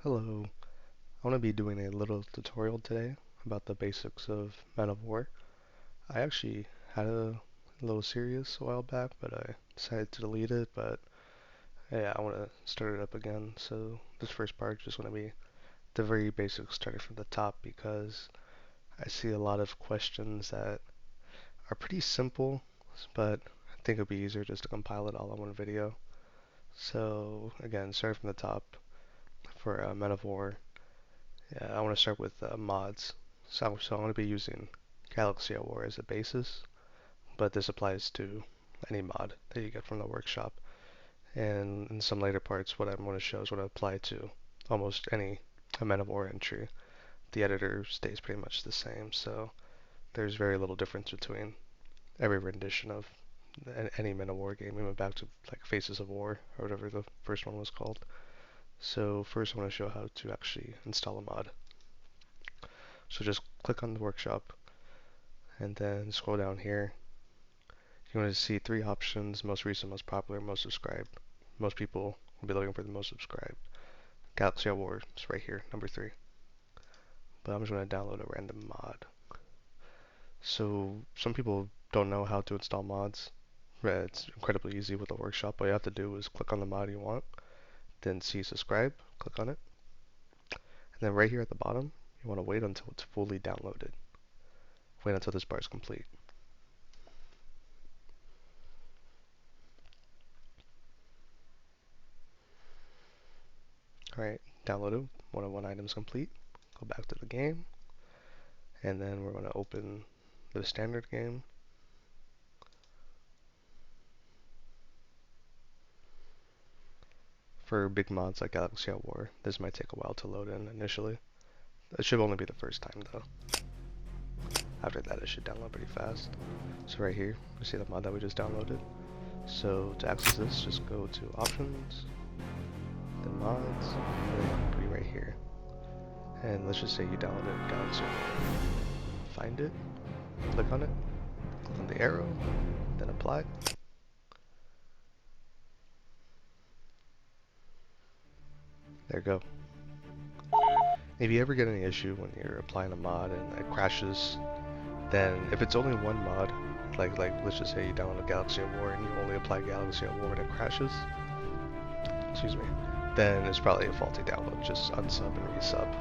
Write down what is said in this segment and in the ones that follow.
Hello, I want to be doing a little tutorial today about the basics of Men of War. I actually had a little series a while back, but I decided to delete it, but yeah, I want to start it up again. So this first part is just going to be the very basics starting from the top because I see a lot of questions that are pretty simple, but I think it would be easier just to compile it all in one video. So again, starting from the top for Men of War. Yeah, I want to start with mods. So I'm going to be using Galaxy at War as a basis, but this applies to any mod that you get from the workshop. And in some later parts, what I'm going to show is what I apply to almost any Men of War entry. The editor stays pretty much the same, so there's very little difference between every rendition of any Men of War game, even back to like Faces of War or whatever the first one was called. So first I want to show how to actually install a mod. So just click on the workshop and then scroll down here. You're going to see three options: most recent, most popular, most subscribed. Most people will be looking for the most subscribed. Galaxy at War is right here, number 3. But I'm just going to download a random mod. So some people don't know how to install mods. It's incredibly easy with the workshop. All you have to do is click on the mod you want, then see subscribe, click on it, and then right here at the bottom, you want to wait until it's fully downloaded. Wait until this bar is complete. Alright, downloaded, 101 items complete. Go back to the game, and then we're going to open the standard game. For big mods like Galaxy at War, this might take a while to load in initially. It should only be the first time though. After that it should download pretty fast. So right here, you see the mod that we just downloaded. So to access this, just go to options, then mods, and then it'll be right here. And let's just say you downloaded Galaxy at War. Find it, click on it, click on the arrow, then apply. There you go. If you ever get any issue when you're applying a mod and it crashes, then if it's only one mod, like let's just say you download Galaxy at War and you only apply Galaxy at War and it crashes, excuse me, then it's probably a faulty download. Just unsub and resub.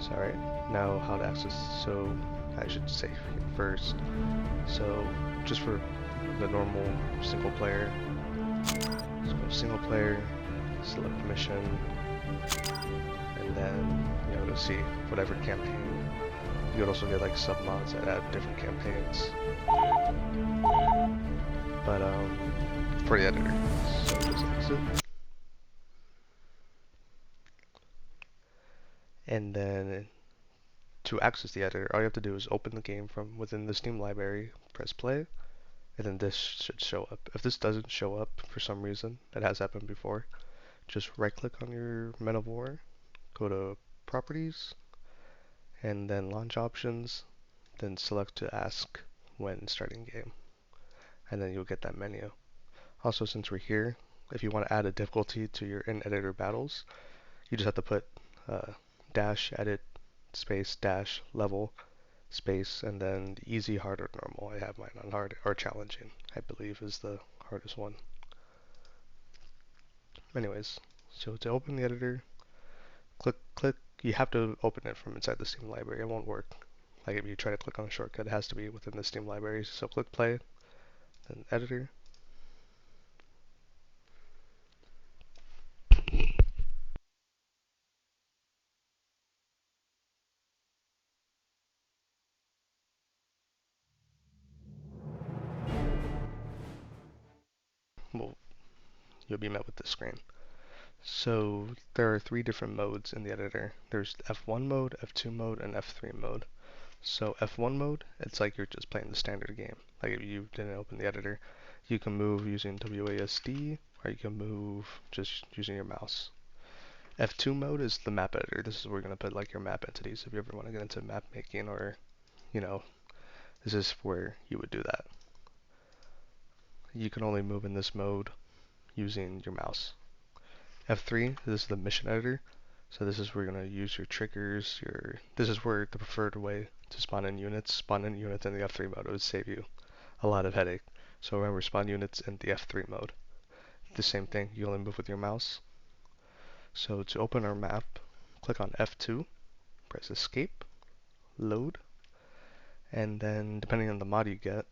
So alright, now how to access. So I should say first. So just for the normal single player, so go single player, select mission, and then you'll see whatever campaign. You could also get like sub mods that add different campaigns. But for the editor, so just exit. And then to access the editor, all you have to do is open the game from within the Steam library, press play, and then this should show up. If this doesn't show up for some reason, that has happened before, just right click on your Men of War, go to properties, and then launch options, then select to ask when starting game, and then you'll get that menu. Also, since we're here, if you want to add a difficulty to your in-editor battles, you just have to put dash edit space dash level space and then easy, hard, or normal. I have mine on hard, or challenging, I believe is the hardest one. Anyways, so to open the editor, click, you have to open it from inside the Steam library. It won't work. Like if you try to click on a shortcut, it has to be within the Steam library. So click play, then editor. Well, you'll be met with this screen. So there are 3 different modes in the editor. There's F1 mode, F2 mode, and F3 mode. So F1 mode, it's like you're just playing the standard game. Like if you didn't open the editor, you can move using WASD, or you can move just using your mouse. F2 mode is the map editor. This is where you're going to put like your map entities if you ever want to get into map making, or, this is where you would do that. You can only move in this mode using your mouse. F3, this is the mission editor. So this is where you're going to use your triggers, this is where the preferred way to spawn in units in the F3 mode. It would save you a lot of headache. So remember, spawn units in the F3 mode. The same thing, you only move with your mouse. So to open our map, click on F2, press escape, load, and then depending on the mod you get,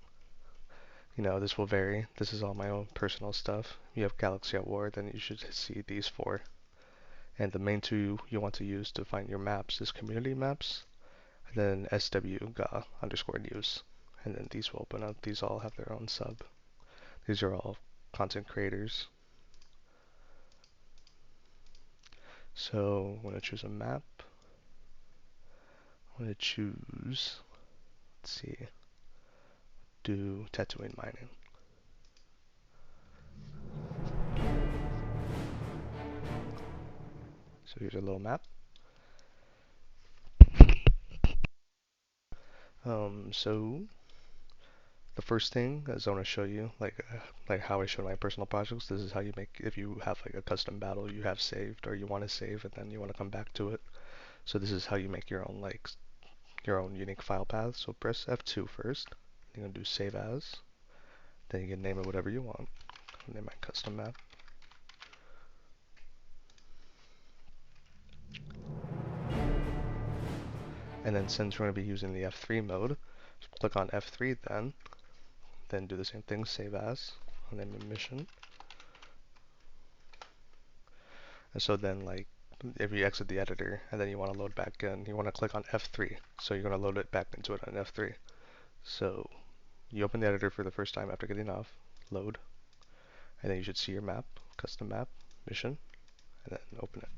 this will vary. This is all my own personal stuff. You have Galaxy at War, then you should see these four. And the main two you want to use to find your maps is community maps, and then SW_news. And then these will open up. These all have their own sub. These are all content creators. So I'm going to choose a map. I'm going to choose, let's see, do Tatooine mining. So here's a little map. So the first thing is I want to show you like how I show my personal projects. This is how you make, if you have like a custom battle you have saved or you want to save and then you want to come back to it. So this is how you make your own unique file path. So press F2 first. You're gonna do save as. Then you can name it whatever you want. I'll name my custom map. And then since we're going to be using the F3 mode, click on F3 then do the same thing, save as, and then mission. And so then like if you exit the editor and then you want to load back in, you want to click on F3. So you're going to load it back into it on F3. So you open the editor for the first time after getting off, load, and then you should see your map, custom map, mission, and then open it.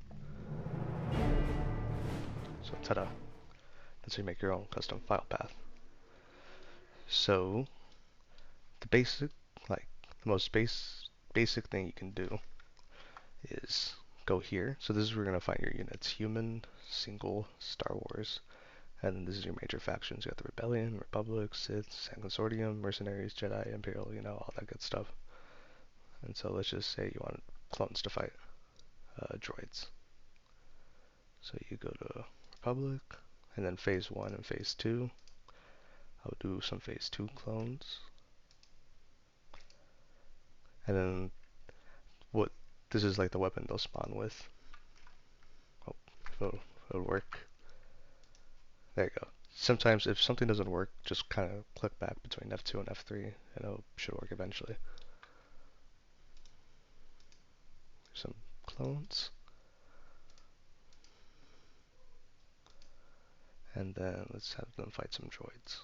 So ta-da. That's how you make your own custom file path. So the most basic thing you can do is go here. So this is where you're gonna find your units: human, single, Star Wars, and this is your major factions. You got the Rebellion, Republic, Sith, Sand Consortium, Mercenaries, Jedi, Imperial, all that good stuff. And so let's just say you want clones to fight droids. So you go to Republic, and then Phase 1 and Phase 2. I'll do some Phase 2 clones. And then this is like the weapon they'll spawn with. Oh, if it'll work. There you go. Sometimes if something doesn't work, just kind of click back between F2 and F3 and it should work eventually. Some clones. And then let's have them fight some droids.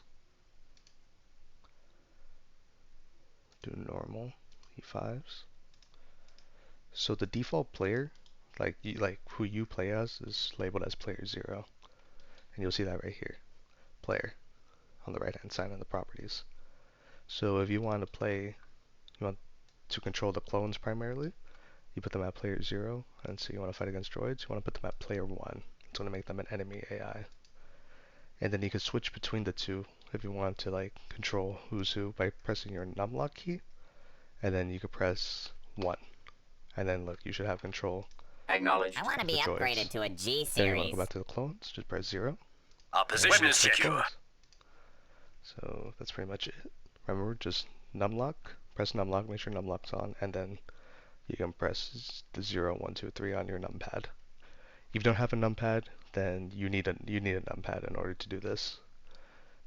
Do normal E5s. So the default player, like who you play as, is labeled as player 0. And you'll see that right here. Player on the right hand side of the properties. So if you want to control the clones primarily, you put them at player 0, and so you want to fight against droids, you want to put them at player 1. It's going to make them an enemy AI. And then you can switch between the two if you want to like control who's who by pressing your numlock key, and then you can press 1. And then look, you should have control. Acknowledged. I want to be upgraded to a G series. Then you want to go back to the clones, just press 0. Our position is secure. So that's pretty much it. Remember, just numlock, press numlock, make sure numlock's on, and then you can press the 0, 1, 2, 3 on your numpad. If you don't have a numpad, then you need a numpad in order to do this,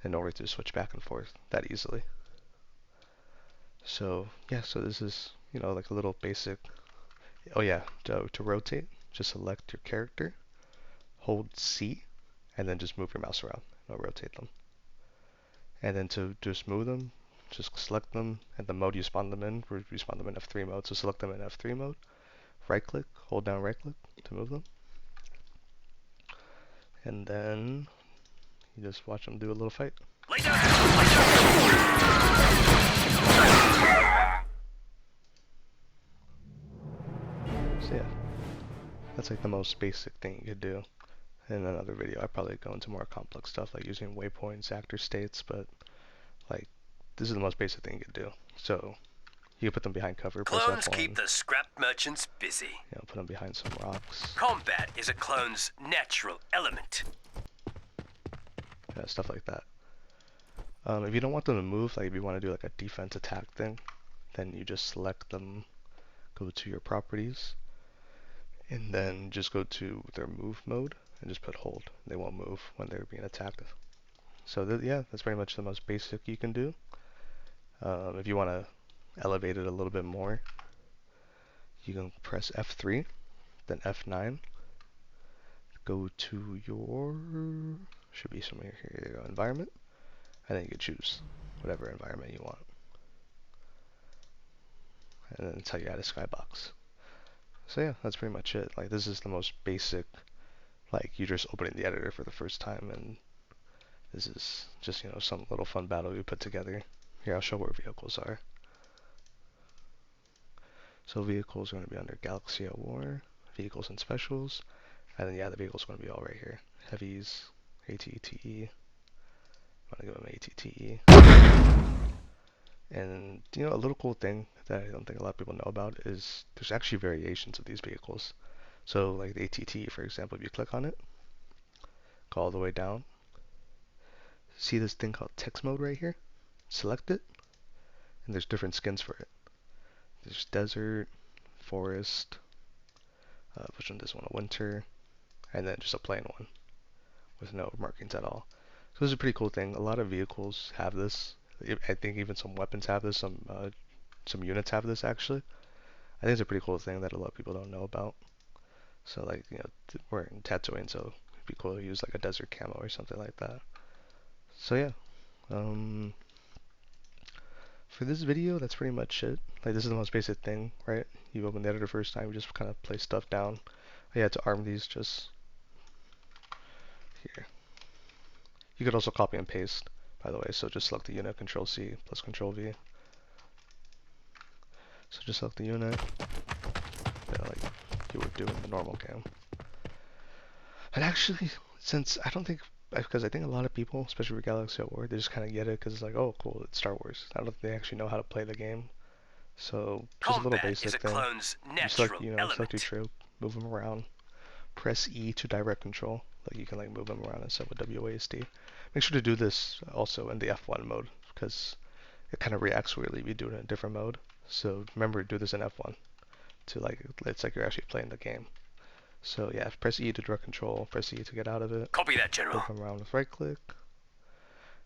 in order to switch back and forth that easily. So yeah, so this is like a little basic. Oh yeah, to rotate, just select your character, hold C, and then just move your mouse around. It'll rotate them. And then to just move them, just select them and the mode you spawn them in. We spawn them in F3 mode, so select them in F3 mode. Right click, hold down right click to move them. And then you just watch them do a little fight. So yeah, that's like the most basic thing you could do. In another video, I probably go into more complex stuff like using waypoints, actor states, but like this is the most basic thing you could do. So You can put them behind cover, press Clones F1. keep the scrap merchants busy. You know, put them behind some rocks. Combat is a clone's natural element. Yeah, stuff like that. If you don't want them to move, like if you want to do like a defense attack thing, then you just select them, go to your properties, and then just go to their move mode and just put hold. They won't move when they're being attacked. So yeah, that's pretty much the most basic you can do. If you want to elevate it a little bit more, you can press F3, then F9, go to your, should be somewhere here, there you go, environment, and then you can choose whatever environment you want. And then tell you add a skybox. So yeah, that's pretty much it. Like this is the most basic, like you're just opening the editor for the first time, and this is just, you know, some little fun battle we put together. Here, I'll show where vehicles are. So vehicles are going to be under Galaxy at War, vehicles and specials, and then yeah, the vehicles are going to be all right here. Heavies, ATTE, I'm going to give them ATTE. And you know, a little cool thing that I don't think a lot of people know about is there's actually variations of these vehicles. So like the ATTE, for example, if you click on it, go all the way down, see this thing called text mode right here? Select it, and there's different skins for it. There's desert, forest, which one does one? A winter, and then just a plain one with no markings at all. So this is a pretty cool thing. A lot of vehicles have this. I think even some weapons have this. Some units have this actually. I think it's a pretty cool thing that a lot of people don't know about. So like, you know, we're in Tatooine, so it'd be cool to use like a desert camo or something like that. So yeah, for this video, that's pretty much it. Like this is the most basic thing, right? You open the editor first time, you just kind of place stuff down. I had to arm these just here. You could also copy and paste, by the way, so just select the unit, Control C plus Control V. So just select the unit, like you would do in the normal game. And actually, since I don't think, because I think a lot of people, especially with Galaxy at War, they just kind of get it because it's like, oh cool, it's Star Wars. I don't think they actually know how to play the game. So just a little basic thing. You select, you know, select your troop, move them around, press E to direct control. Like you can like move them around instead with WASD. Make sure to do this also in the F1 mode because it kind of reacts weirdly if you do it in a different mode. So remember to do this in F1 to like, it's like you're actually playing the game. So yeah, press E to direct control, press E to get out of it. Copy that, General. Come around with right click.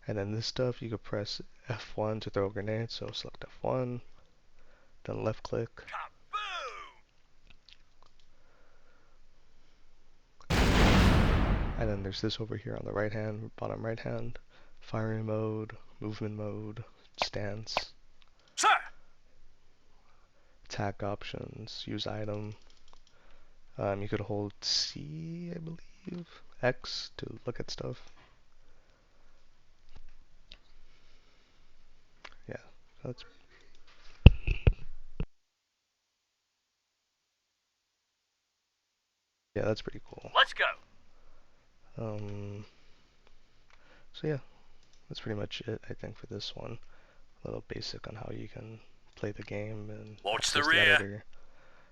And then this stuff, you could press F1 to throw a grenade, so select F1, then left click. And then there's this over here on the right hand, bottom right hand, firing mode, movement mode, stance. Sir! Attack options, use item. You could hold C, I believe, X to look at stuff. Yeah, that's pretty cool. Let's go. So yeah, that's pretty much it, I think, for this one. A little basic on how you can play the game and watch the access rear. editor.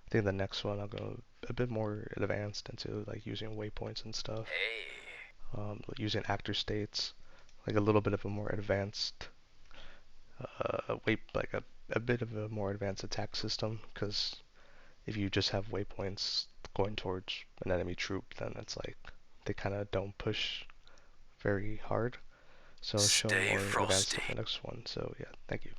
I think the next one I'll go a bit more advanced into like using waypoints and stuff. Hey. Using actor states, like a little bit of a more advanced like a bit of a more advanced attack system, because if you just have waypoints going towards an enemy troop, then it's like they kind of don't push very hard. So I'll show more advanced in the next one. So yeah, thank you.